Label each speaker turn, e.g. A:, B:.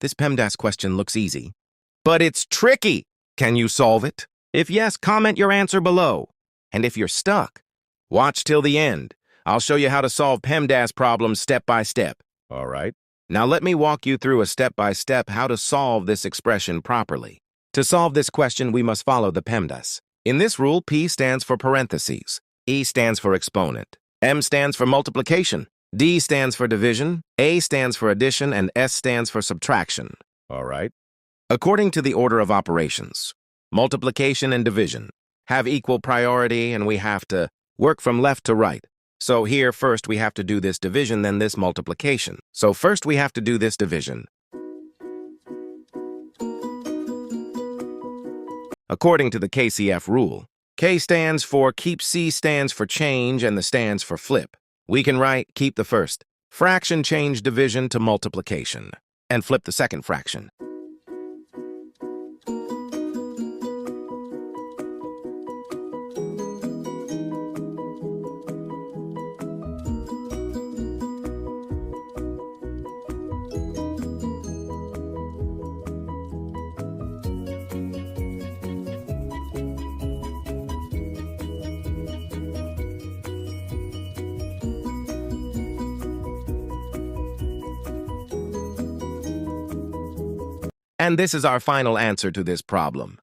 A: This PEMDAS question looks easy, but it's tricky. Can you solve it? If yes, comment your answer below. And if you're stuck, watch till the end. I'll show you how to solve PEMDAS problems step by step. All right. Now let me walk you through a step-by-step how to solve this expression properly. To solve this question, we must follow the PEMDAS. In this rule, P stands for parentheses, E stands for exponent, M stands for multiplication, D stands for division, A stands for addition, and S stands for subtraction. All right. According to the order of operations, multiplication and division have equal priority, and we have to work from left to right. So here, first, we have to do this division, then this multiplication. So first, we have to do this division. According to the KCF rule, K stands for keep, C stands for change, and the stands for flip. We can write keep the first fraction, change division to multiplication, and flip the second fraction. And this is our final answer to this problem.